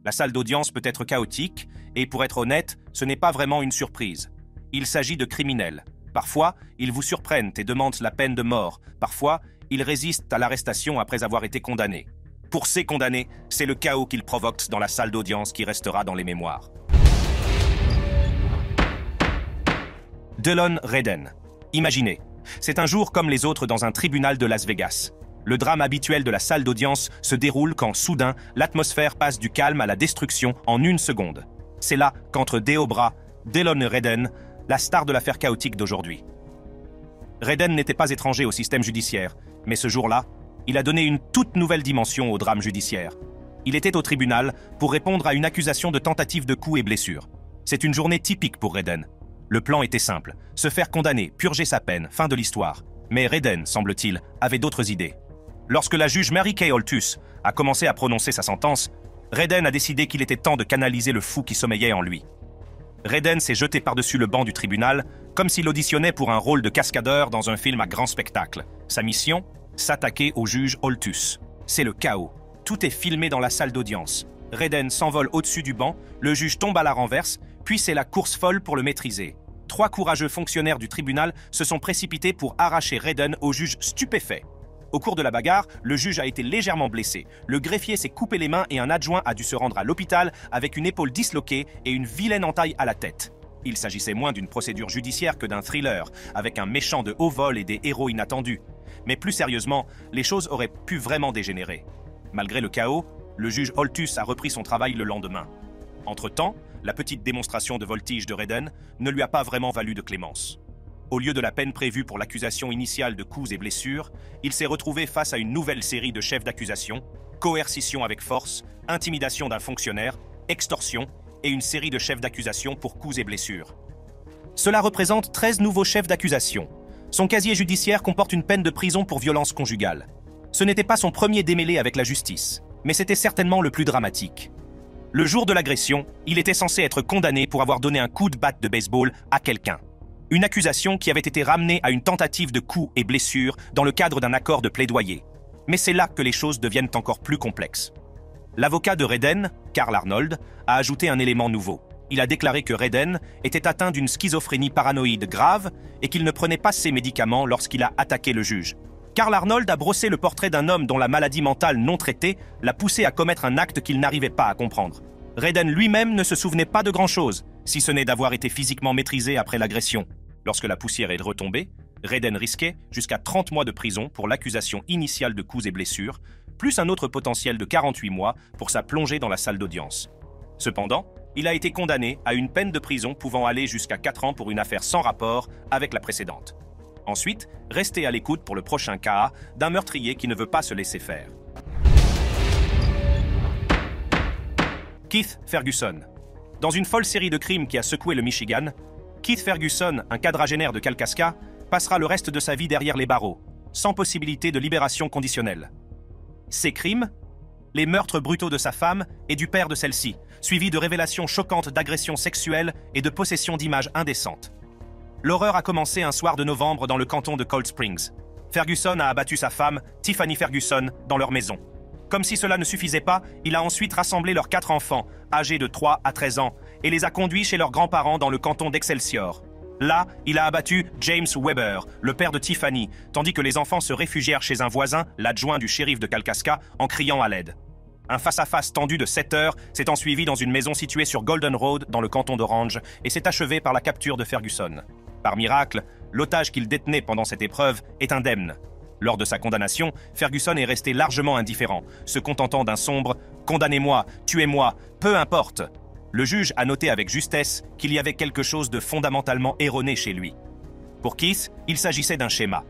La salle d'audience peut être chaotique, et pour être honnête, ce n'est pas vraiment une surprise. Il s'agit de criminels. Parfois, ils vous surprennent et demandent la peine de mort. Parfois, ils résistent à l'arrestation après avoir été condamnés. Pour ces condamnés, c'est le chaos qu'ils provoquent dans la salle d'audience qui restera dans les mémoires. Delon Wreden. Imaginez, c'est un jour comme les autres dans un tribunal de Las Vegas. Le drame habituel de la salle d'audience se déroule quand, soudain, l'atmosphère passe du calme à la destruction en une seconde. C'est là qu'entre deux bras, Delon Wreden, la star de l'affaire chaotique d'aujourd'hui. Wreden n'était pas étranger au système judiciaire, mais ce jour-là, il a donné une toute nouvelle dimension au drame judiciaire. Il était au tribunal pour répondre à une accusation de tentative de coups et blessures. C'est une journée typique pour Wreden. Le plan était simple, se faire condamner, purger sa peine, fin de l'histoire. Mais Wreden, semble-t-il, avait d'autres idées. Lorsque la juge Mary Kay Holthus a commencé à prononcer sa sentence, Wreden a décidé qu'il était temps de canaliser le fou qui sommeillait en lui. Wreden s'est jeté par-dessus le banc du tribunal, comme s'il auditionnait pour un rôle de cascadeur dans un film à grand spectacle. Sa mission ? S'attaquer au juge Holthus. C'est le chaos. Tout est filmé dans la salle d'audience. Wreden s'envole au-dessus du banc, le juge tombe à la renverse, puis c'est la course folle pour le maîtriser. 3 courageux fonctionnaires du tribunal se sont précipités pour arracher Wreden au juge stupéfait. Au cours de la bagarre, le juge a été légèrement blessé. Le greffier s'est coupé les mains et un adjoint a dû se rendre à l'hôpital avec une épaule disloquée et une vilaine entaille à la tête. Il s'agissait moins d'une procédure judiciaire que d'un thriller, avec un méchant de haut vol et des héros inattendus. Mais plus sérieusement, les choses auraient pu vraiment dégénérer. Malgré le chaos, le juge Holthus a repris son travail le lendemain. Entre-temps, la petite démonstration de voltige de Wreden ne lui a pas vraiment valu de clémence. Au lieu de la peine prévue pour l'accusation initiale de coups et blessures, il s'est retrouvé face à une nouvelle série de chefs d'accusation, coercition avec force, intimidation d'un fonctionnaire, extorsion et une série de chefs d'accusation pour coups et blessures. Cela représente 13 nouveaux chefs d'accusation. Son casier judiciaire comporte une peine de prison pour violence conjugale. Ce n'était pas son premier démêlé avec la justice, mais c'était certainement le plus dramatique. Le jour de l'agression, il était censé être condamné pour avoir donné un coup de batte de baseball à quelqu'un. Une accusation qui avait été ramenée à une tentative de coups et blessures dans le cadre d'un accord de plaidoyer. Mais c'est là que les choses deviennent encore plus complexes. L'avocat de Wreden, Carl Arnold, a ajouté un élément nouveau. Il a déclaré que Wreden était atteint d'une schizophrénie paranoïde grave et qu'il ne prenait pas ses médicaments lorsqu'il a attaqué le juge. Carl Arnold a brossé le portrait d'un homme dont la maladie mentale non traitée l'a poussé à commettre un acte qu'il n'arrivait pas à comprendre. Wreden lui-même ne se souvenait pas de grand-chose, si ce n'est d'avoir été physiquement maîtrisé après l'agression. Lorsque la poussière est retombée, Wreden risquait jusqu'à 30 mois de prison pour l'accusation initiale de coups et blessures, plus un autre potentiel de 48 mois pour sa plongée dans la salle d'audience. Cependant, il a été condamné à une peine de prison pouvant aller jusqu'à 4 ans pour une affaire sans rapport avec la précédente. Ensuite, restez à l'écoute pour le prochain cas d'un meurtrier qui ne veut pas se laisser faire. Keith Ferguson. Dans une folle série de crimes qui a secoué le Michigan, Keith Ferguson, un quadragénaire de Kalkaska, passera le reste de sa vie derrière les barreaux, sans possibilité de libération conditionnelle. Ses crimes ? Les meurtres brutaux de sa femme et du père de celle-ci, suivis de révélations choquantes d'agressions sexuelles et de possession d'images indécentes. L'horreur a commencé un soir de novembre dans le canton de Cold Springs. Ferguson a abattu sa femme, Tiffany Ferguson, dans leur maison. Comme si cela ne suffisait pas, il a ensuite rassemblé leurs 4 enfants, âgés de 3 à 13 ans, et les a conduits chez leurs grands-parents dans le canton d'Excelsior. Là, il a abattu James Weber, le père de Tiffany, tandis que les enfants se réfugièrent chez un voisin, l'adjoint du shérif de Kalkaska, en criant à l'aide. Un face-à-face tendu de 7 heures s'est ensuivi dans une maison située sur Golden Road, dans le canton d'Orange, et s'est achevé par la capture de Ferguson. Par miracle, l'otage qu'il détenait pendant cette épreuve est indemne. Lors de sa condamnation, Ferguson est resté largement indifférent, se contentant d'un sombre « Condamnez-moi, tuez-moi, peu importe ». Le juge a noté avec justesse qu'il y avait quelque chose de fondamentalement erroné chez lui. Pour Keith, il s'agissait d'un schéma.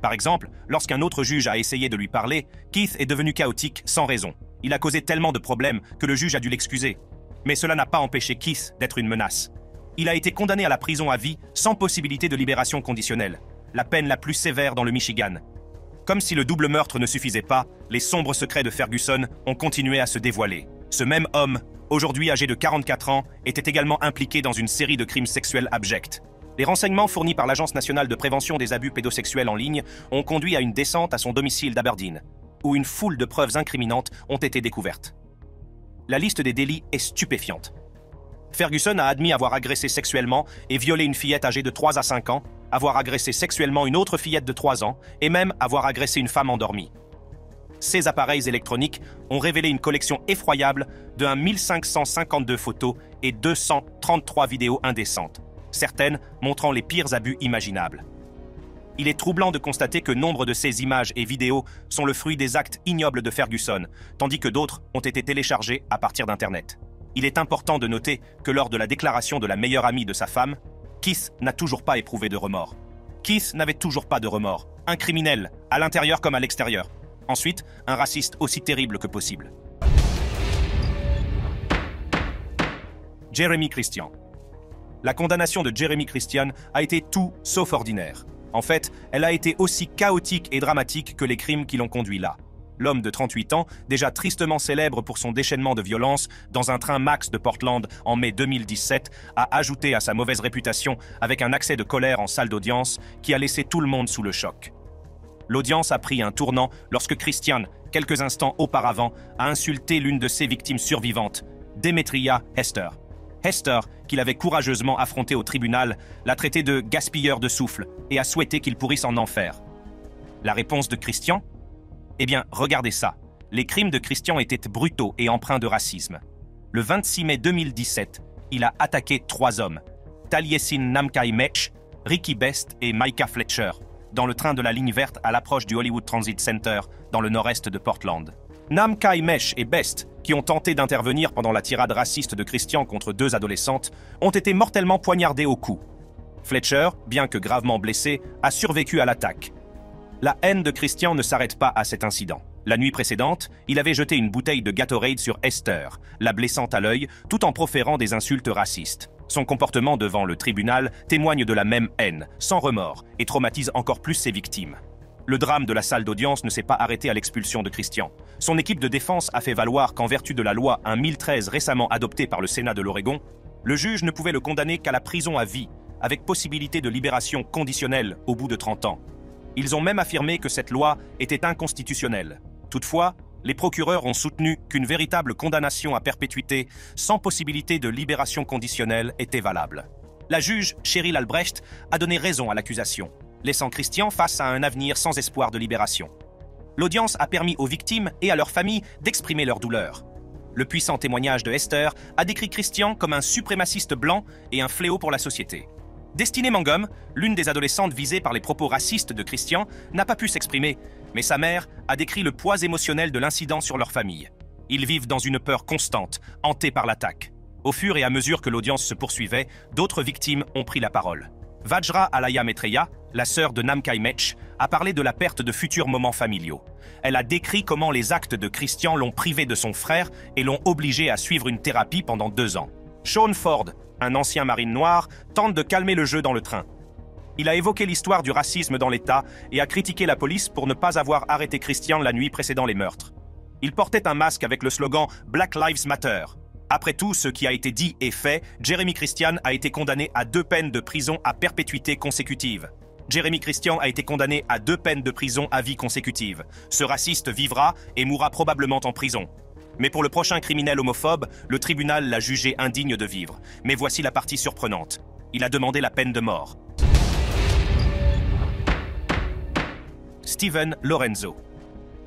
Par exemple, lorsqu'un autre juge a essayé de lui parler, Keith est devenu chaotique sans raison. Il a causé tellement de problèmes que le juge a dû l'excuser. Mais cela n'a pas empêché Keith d'être une menace. Il a été condamné à la prison à vie sans possibilité de libération conditionnelle, la peine la plus sévère dans le Michigan. Comme si le double meurtre ne suffisait pas, les sombres secrets de Ferguson ont continué à se dévoiler. Ce même homme, aujourd'hui âgé de 44 ans, était également impliqué dans une série de crimes sexuels abjects. Les renseignements fournis par l'Agence nationale de prévention des abus pédosexuels en ligne ont conduit à une descente à son domicile d'Aberdeen, où une foule de preuves incriminantes ont été découvertes. La liste des délits est stupéfiante. Ferguson a admis avoir agressé sexuellement et violé une fillette âgée de 3 à 5 ans, avoir agressé sexuellement une autre fillette de 3 ans et même avoir agressé une femme endormie. Ces appareils électroniques ont révélé une collection effroyable de 1552 photos et 233 vidéos indécentes, certaines montrant les pires abus imaginables. Il est troublant de constater que nombre de ces images et vidéos sont le fruit des actes ignobles de Ferguson, tandis que d'autres ont été téléchargés à partir d'Internet. Il est important de noter que lors de la déclaration de la meilleure amie de sa femme, Keith n'a toujours pas éprouvé de remords. Keith n'avait toujours pas de remords. Un criminel, à l'intérieur comme à l'extérieur. Ensuite, un raciste aussi terrible que possible. Jeremy Christian. La condamnation de Jeremy Christian a été tout sauf ordinaire. En fait, elle a été aussi chaotique et dramatique que les crimes qui l'ont conduit là. L'homme de 38 ans, déjà tristement célèbre pour son déchaînement de violence dans un train Max de Portland en mai 2017, a ajouté à sa mauvaise réputation avec un accès de colère en salle d'audience qui a laissé tout le monde sous le choc. L'audience a pris un tournant lorsque Christian, quelques instants auparavant, a insulté l'une de ses victimes survivantes, Demetria Hester. Hester, qu'il avait courageusement affronté au tribunal, l'a traité de gaspilleur de souffle et a souhaité qu'il pourrisse en enfer. La réponse de Christian ? Eh bien, regardez ça. Les crimes de Christian étaient brutaux et empreints de racisme. Le 26 mai 2017, il a attaqué 3 hommes, Taliesin Namkai Mech, Ricky Best et Micah Fletcher, dans le train de la ligne verte à l'approche du Hollywood Transit Center, dans le nord-est de Portland. Namkai Mech et Best, qui ont tenté d'intervenir pendant la tirade raciste de Christian contre 2 adolescentes, ont été mortellement poignardés au cou. Fletcher, bien que gravement blessé, a survécu à l'attaque. La haine de Christian ne s'arrête pas à cet incident. La nuit précédente, il avait jeté une bouteille de Gatorade sur Esther, la blessant à l'œil, tout en proférant des insultes racistes. Son comportement devant le tribunal témoigne de la même haine, sans remords, et traumatise encore plus ses victimes. Le drame de la salle d'audience ne s'est pas arrêté à l'expulsion de Christian. Son équipe de défense a fait valoir qu'en vertu de la loi 1013 récemment adoptée par le Sénat de l'Oregon, le juge ne pouvait le condamner qu'à la prison à vie, avec possibilité de libération conditionnelle au bout de 30 ans. Ils ont même affirmé que cette loi était inconstitutionnelle. Toutefois, les procureurs ont soutenu qu'une véritable condamnation à perpétuité sans possibilité de libération conditionnelle était valable. La juge Cheryl Albrecht a donné raison à l'accusation, laissant Christian face à un avenir sans espoir de libération. L'audience a permis aux victimes et à leurs familles d'exprimer leur douleur. Le puissant témoignage de Esther a décrit Christian comme un suprémaciste blanc et un fléau pour la société. Destinée Mangum, l'une des adolescentes visées par les propos racistes de Christian, n'a pas pu s'exprimer, mais sa mère a décrit le poids émotionnel de l'incident sur leur famille. Ils vivent dans une peur constante, hantés par l'attaque. Au fur et à mesure que l'audience se poursuivait, d'autres victimes ont pris la parole. Vajra Alaya Maitreya, la sœur de Namkai Mech, a parlé de la perte de futurs moments familiaux. Elle a décrit comment les actes de Christian l'ont privé de son frère et l'ont obligé à suivre une thérapie pendant 2 ans. Sean Ford, un ancien marine noir, tente de calmer le jeu dans le train. Il a évoqué l'histoire du racisme dans l'État et a critiqué la police pour ne pas avoir arrêté Christian la nuit précédant les meurtres. Il portait un masque avec le slogan « Black Lives Matter ». Après tout ce qui a été dit et fait, Jeremy Christian a été condamné à 2 peines de prison à perpétuité consécutive. Jeremy Christian a été condamné à 2 peines de prison à vie consécutive. Ce raciste vivra et mourra probablement en prison. Mais pour le prochain criminel homophobe, le tribunal l'a jugé indigne de vivre. Mais voici la partie surprenante. Il a demandé la peine de mort. Steven Lorenzo.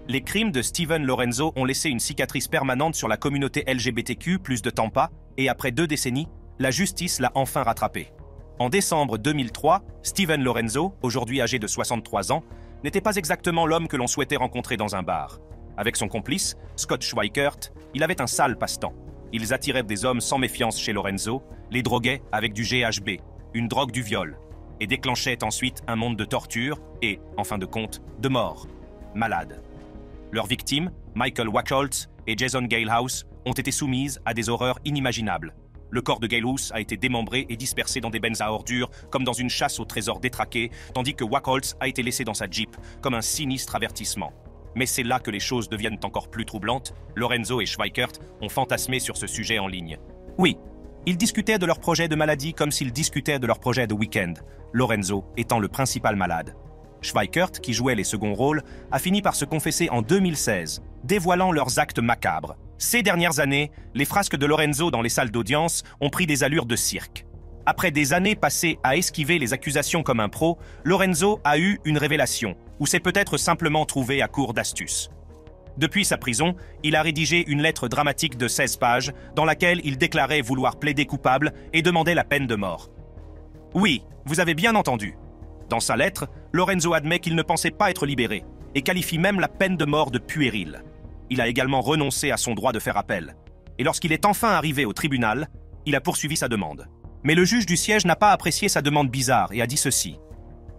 Les crimes de Steven Lorenzo ont laissé une cicatrice permanente sur la communauté LGBTQ+ de Tampa, et après 2 décennies, la justice l'a enfin rattrapé. En décembre 2003, Steven Lorenzo, aujourd'hui âgé de 63 ans, n'était pas exactement l'homme que l'on souhaitait rencontrer dans un bar. Avec son complice, Scott Schweikert, il avait un sale passe-temps. Ils attiraient des hommes sans méfiance chez Lorenzo, les droguaient avec du GHB, une drogue du viol, et déclenchaient ensuite un monde de torture et, en fin de compte, de mort. Malades. Leurs victimes, Michael Wachholz et Jason Galehouse, ont été soumises à des horreurs inimaginables. Le corps de Galehouse a été démembré et dispersé dans des bennes à ordures, comme dans une chasse au trésor détraqué, tandis que Wachholz a été laissé dans sa Jeep, comme un sinistre avertissement. Mais c'est là que les choses deviennent encore plus troublantes. Lorenzo et Schweikert ont fantasmé sur ce sujet en ligne. Oui, ils discutaient de leur projet de maladie comme s'ils discutaient de leur projet de week-end, Lorenzo étant le principal malade. Schweikert, qui jouait les seconds rôles, a fini par se confesser en 2016, dévoilant leurs actes macabres. Ces dernières années, les frasques de Lorenzo dans les salles d'audience ont pris des allures de cirque. Après des années passées à esquiver les accusations comme un pro, Lorenzo a eu une révélation, ou s'est peut-être simplement trouvé à court d'astuces. Depuis sa prison, il a rédigé une lettre dramatique de 16 pages dans laquelle il déclarait vouloir plaider coupable et demandait la peine de mort. Oui, vous avez bien entendu. Dans sa lettre, Lorenzo admet qu'il ne pensait pas être libéré et qualifie même la peine de mort de puérile. Il a également renoncé à son droit de faire appel. Et lorsqu'il est enfin arrivé au tribunal, il a poursuivi sa demande. Mais le juge du siège n'a pas apprécié sa demande bizarre et a dit ceci.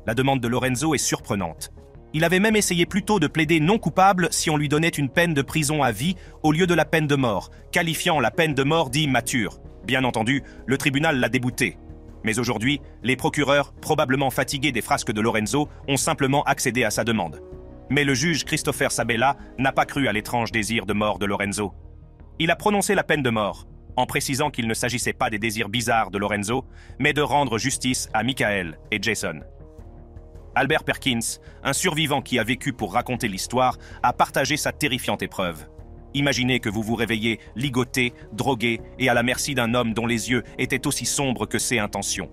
La demande de Lorenzo est surprenante. Il avait même essayé plutôt de plaider non coupable si on lui donnait une peine de prison à vie au lieu de la peine de mort, qualifiant la peine de mort d'immature. Bien entendu, le tribunal l'a débouté. Mais aujourd'hui, les procureurs, probablement fatigués des frasques de Lorenzo, ont simplement accédé à sa demande. Mais le juge Christopher Sabella n'a pas cru à l'étrange désir de mort de Lorenzo. Il a prononcé la peine de mort, en précisant qu'il ne s'agissait pas des désirs bizarres de Lorenzo, mais de rendre justice à Michael et Jason. Albert Perkins, un survivant qui a vécu pour raconter l'histoire, a partagé sa terrifiante épreuve. Imaginez que vous vous réveillez ligoté, drogué et à la merci d'un homme dont les yeux étaient aussi sombres que ses intentions.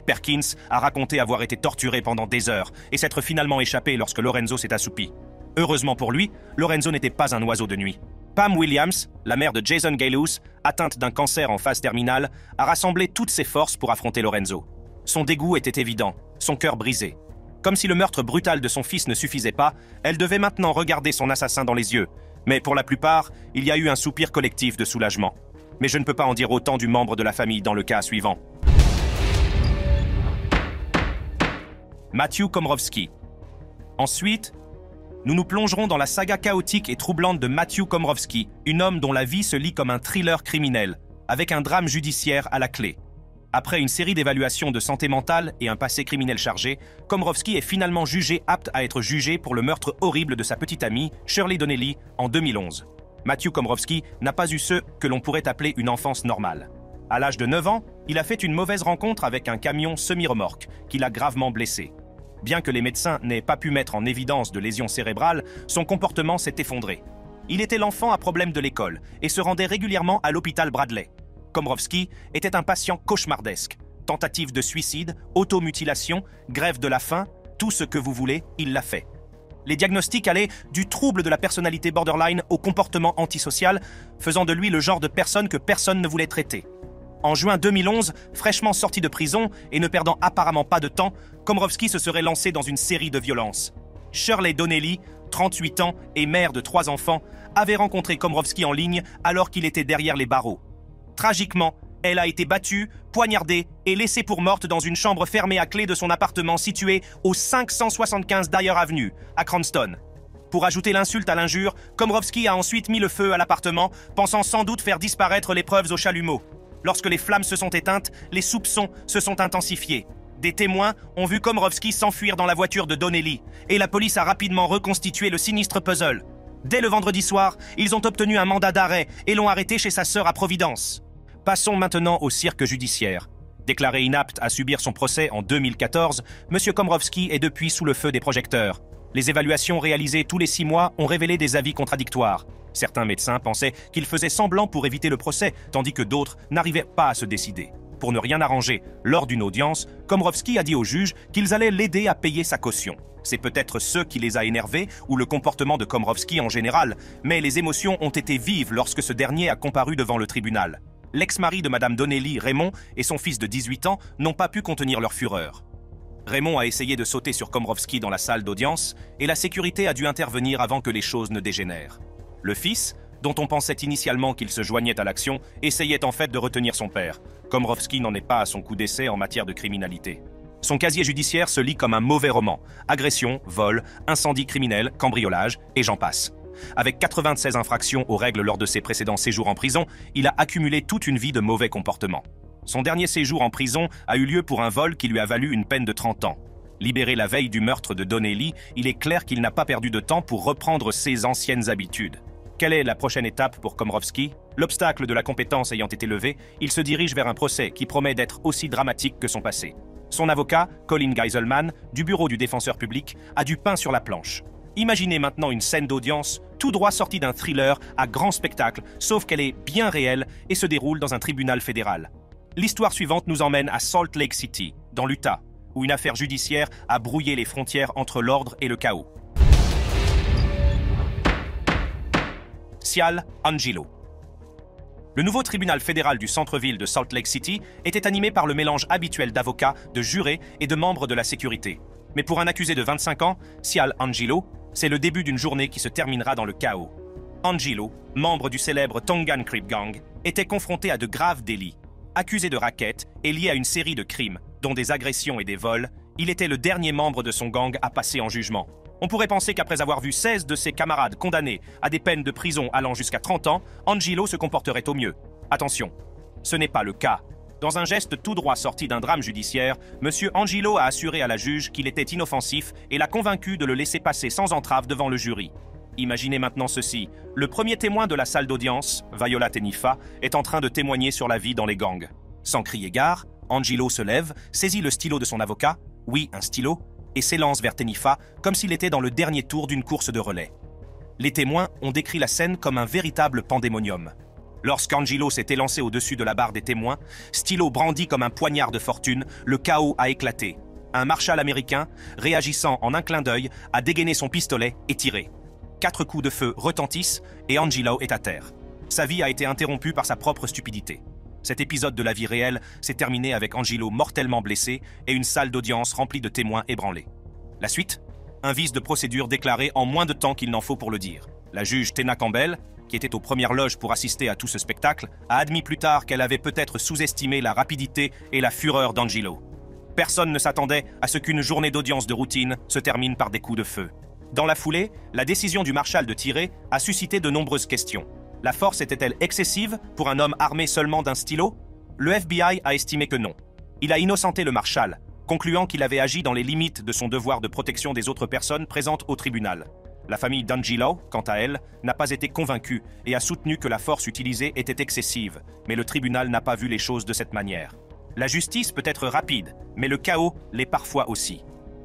Perkins a raconté avoir été torturé pendant des heures et s'être finalement échappé lorsque Lorenzo s'est assoupi. Heureusement pour lui, Lorenzo n'était pas un oiseau de nuit. Pam Williams, la mère de Jason Galus, atteinte d'un cancer en phase terminale, a rassemblé toutes ses forces pour affronter Lorenzo. Son dégoût était évident, son cœur brisé. Comme si le meurtre brutal de son fils ne suffisait pas, elle devait maintenant regarder son assassin dans les yeux. Mais pour la plupart, il y a eu un soupir collectif de soulagement. Mais je ne peux pas en dire autant du membre de la famille dans le cas suivant. Matthew Komrowski. Ensuite, nous nous plongerons dans la saga chaotique et troublante de Matthew Komrowski, un homme dont la vie se lit comme un thriller criminel, avec un drame judiciaire à la clé. Après une série d'évaluations de santé mentale et un passé criminel chargé, Komrowski est finalement jugé apte à être jugé pour le meurtre horrible de sa petite amie, Shirley Donnelly, en 2011. Matthew Komrowski n'a pas eu ce que l'on pourrait appeler une enfance normale. À l'âge de 9 ans, il a fait une mauvaise rencontre avec un camion semi-remorque, qui l'a gravement blessé. Bien que les médecins n'aient pas pu mettre en évidence de lésions cérébrales, son comportement s'est effondré. Il était l'enfant à problème de l'école et se rendait régulièrement à l'hôpital Bradley. Komrowski était un patient cauchemardesque. Tentative de suicide, automutilation, grève de la faim, tout ce que vous voulez, il l'a fait. Les diagnostics allaient du trouble de la personnalité borderline au comportement antisocial, faisant de lui le genre de personne que personne ne voulait traiter. En juin 2011, fraîchement sorti de prison et ne perdant apparemment pas de temps, Komrowski se serait lancé dans une série de violences. Shirley Donnelly, 38 ans et mère de 3 enfants, avait rencontré Komrowski en ligne alors qu'il était derrière les barreaux. Tragiquement, elle a été battue, poignardée et laissée pour morte dans une chambre fermée à clé de son appartement situé au 575 Dyer Avenue, à Cranston. Pour ajouter l'insulte à l'injure, Komrowski a ensuite mis le feu à l'appartement, pensant sans doute faire disparaître les preuves au chalumeau. Lorsque les flammes se sont éteintes, les soupçons se sont intensifiés. Des témoins ont vu Komrowski s'enfuir dans la voiture de Donnelly, et la police a rapidement reconstitué le sinistre puzzle. Dès le vendredi soir, ils ont obtenu un mandat d'arrêt et l'ont arrêté chez sa sœur à Providence. Passons maintenant au cirque judiciaire. Déclaré inapte à subir son procès en 2014, M. Komrowski est depuis sous le feu des projecteurs. Les évaluations réalisées tous les 6 mois ont révélé des avis contradictoires. Certains médecins pensaient qu'il faisait semblant pour éviter le procès, tandis que d'autres n'arrivaient pas à se décider. Pour ne rien arranger, lors d'une audience, Komrowski a dit au juge qu'ils allaient l'aider à payer sa caution. C'est peut-être ce qui les a énervés ou le comportement de Komrowski en général, mais les émotions ont été vives lorsque ce dernier a comparu devant le tribunal. L'ex-mari de Madame Donnelly, Raymond, et son fils de 18 ans n'ont pas pu contenir leur fureur. Raymond a essayé de sauter sur Komrowski dans la salle d'audience et la sécurité a dû intervenir avant que les choses ne dégénèrent. Le fils, dont on pensait initialement qu'il se joignait à l'action, essayait en fait de retenir son père. Komrowski n'en est pas à son coup d'essai en matière de criminalité. Son casier judiciaire se lit comme un mauvais roman. Agression, vol, incendie criminel, cambriolage, et j'en passe. Avec 96 infractions aux règles lors de ses précédents séjours en prison, il a accumulé toute une vie de mauvais comportements. Son dernier séjour en prison a eu lieu pour un vol qui lui a valu une peine de 30 ans. Libéré la veille du meurtre de Donnelly, il est clair qu'il n'a pas perdu de temps pour reprendre ses anciennes habitudes. Quelle est la prochaine étape pour Komrowski? L'obstacle de la compétence ayant été levé, il se dirige vers un procès qui promet d'être aussi dramatique que son passé. Son avocat, Colin Geiselman, du bureau du défenseur public, a du pain sur la planche. Imaginez maintenant une scène d'audience tout droit sortie d'un thriller à grand spectacle, sauf qu'elle est bien réelle et se déroule dans un tribunal fédéral. L'histoire suivante nous emmène à Salt Lake City, dans l'Utah, où une affaire judiciaire a brouillé les frontières entre l'ordre et le chaos. Cial Angelo. Le nouveau tribunal fédéral du centre-ville de Salt Lake City était animé par le mélange habituel d'avocats, de jurés et de membres de la sécurité. Mais pour un accusé de 25 ans, Cial Angelo, c'est le début d'une journée qui se terminera dans le chaos. Angelo, membre du célèbre Tongan Crip Gang, était confronté à de graves délits. Accusé de racket et lié à une série de crimes, dont des agressions et des vols, il était le dernier membre de son gang à passer en jugement. On pourrait penser qu'après avoir vu 16 de ses camarades condamnés à des peines de prison allant jusqu'à 30 ans, Angelo se comporterait au mieux. Attention, ce n'est pas le cas. Dans un geste tout droit sorti d'un drame judiciaire, M. Angelo a assuré à la juge qu'il était inoffensif et l'a convaincu de le laisser passer sans entrave devant le jury. Imaginez maintenant ceci. Le premier témoin de la salle d'audience, Viola Tenifa, est en train de témoigner sur la vie dans les gangs. Sans crier gare, Angelo se lève, saisit le stylo de son avocat, oui, un stylo, et s'élance vers Tenifa comme s'il était dans le dernier tour d'une course de relais. Les témoins ont décrit la scène comme un véritable pandémonium. Lorsqu'Angelo s'est élancé au-dessus de la barre des témoins, stylo brandi comme un poignard de fortune, le chaos a éclaté. Un marshal américain, réagissant en un clin d'œil, a dégainé son pistolet et tiré. 4 coups de feu retentissent et Angelo est à terre. Sa vie a été interrompue par sa propre stupidité. Cet épisode de la vie réelle s'est terminé avec Angelo mortellement blessé et une salle d'audience remplie de témoins ébranlés. La suite ? Un vice de procédure déclaré en moins de temps qu'il n'en faut pour le dire. La juge Tena Campbell, qui était aux premières loges pour assister à tout ce spectacle, a admis plus tard qu'elle avait peut-être sous-estimé la rapidité et la fureur d'Angelo. Personne ne s'attendait à ce qu'une journée d'audience de routine se termine par des coups de feu. Dans la foulée, la décision du marshal de tirer a suscité de nombreuses questions. La force était-elle excessive pour un homme armé seulement d'un stylo ? Le FBI a estimé que non. Il a innocenté le marshal, concluant qu'il avait agi dans les limites de son devoir de protection des autres personnes présentes au tribunal. La famille d'Angelo, quant à elle, n'a pas été convaincue et a soutenu que la force utilisée était excessive, mais le tribunal n'a pas vu les choses de cette manière. La justice peut être rapide, mais le chaos l'est parfois aussi.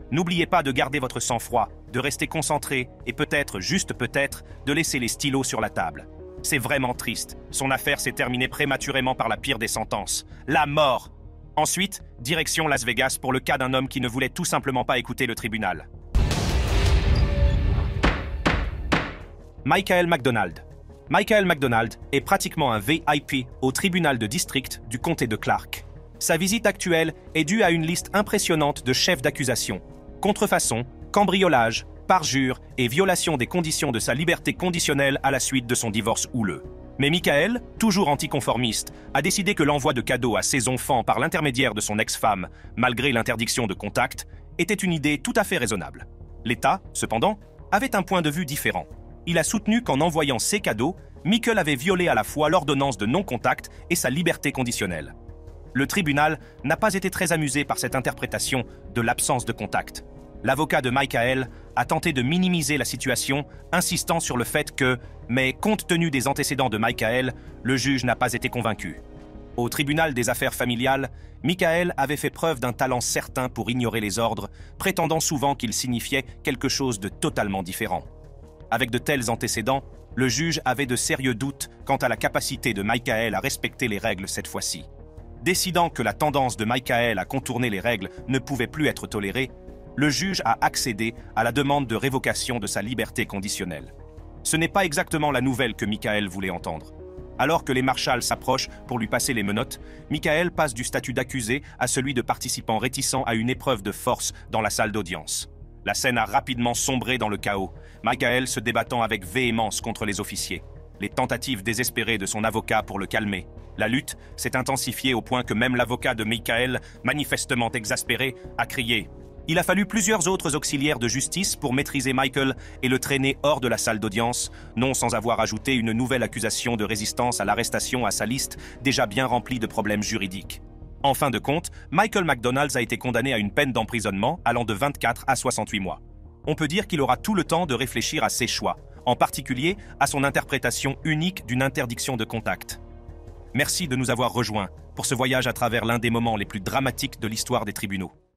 N'oubliez pas de garder votre sang-froid, de rester concentré et peut-être, juste peut-être, de laisser les stylos sur la table. C'est vraiment triste. Son affaire s'est terminée prématurément par la pire des sentences. La mort. Ensuite, direction Las Vegas pour le cas d'un homme qui ne voulait tout simplement pas écouter le tribunal. Michael McDonald. Michael McDonald est pratiquement un VIP au tribunal de district du comté de Clark. Sa visite actuelle est due à une liste impressionnante de chefs d'accusation. Contrefaçon, cambriolage, parjure et violation des conditions de sa liberté conditionnelle à la suite de son divorce houleux. Mais Michael, toujours anticonformiste, a décidé que l'envoi de cadeaux à ses enfants par l'intermédiaire de son ex-femme, malgré l'interdiction de contact, était une idée tout à fait raisonnable. L'État, cependant, avait un point de vue différent. Il a soutenu qu'en envoyant ces cadeaux, Michael avait violé à la fois l'ordonnance de non-contact et sa liberté conditionnelle. Le tribunal n'a pas été très amusé par cette interprétation de l'absence de contact. L'avocat de Michael a tenté de minimiser la situation, insistant sur le fait que, mais compte tenu des antécédents de Michael, le juge n'a pas été convaincu. Au tribunal des affaires familiales, Michael avait fait preuve d'un talent certain pour ignorer les ordres, prétendant souvent qu'ils signifiaient quelque chose de totalement différent. Avec de tels antécédents, le juge avait de sérieux doutes quant à la capacité de Michael à respecter les règles cette fois-ci. Décidant que la tendance de Michael à contourner les règles ne pouvait plus être tolérée, le juge a accédé à la demande de révocation de sa liberté conditionnelle. Ce n'est pas exactement la nouvelle que Michael voulait entendre. Alors que les marshals s'approchent pour lui passer les menottes, Michael passe du statut d'accusé à celui de participant réticent à une épreuve de force dans la salle d'audience. La scène a rapidement sombré dans le chaos, Michael se débattant avec véhémence contre les officiers. Les tentatives désespérées de son avocat pour le calmer. La lutte s'est intensifiée au point que même l'avocat de Michael, manifestement exaspéré, a crié. Il a fallu plusieurs autres auxiliaires de justice pour maîtriser Michael et le traîner hors de la salle d'audience, non sans avoir ajouté une nouvelle accusation de résistance à l'arrestation à sa liste déjà bien remplie de problèmes juridiques. En fin de compte, Michael McDonald a été condamné à une peine d'emprisonnement allant de 24 à 68 mois. On peut dire qu'il aura tout le temps de réfléchir à ses choix, en particulier à son interprétation unique d'une interdiction de contact. Merci de nous avoir rejoints pour ce voyage à travers l'un des moments les plus dramatiques de l'histoire des tribunaux.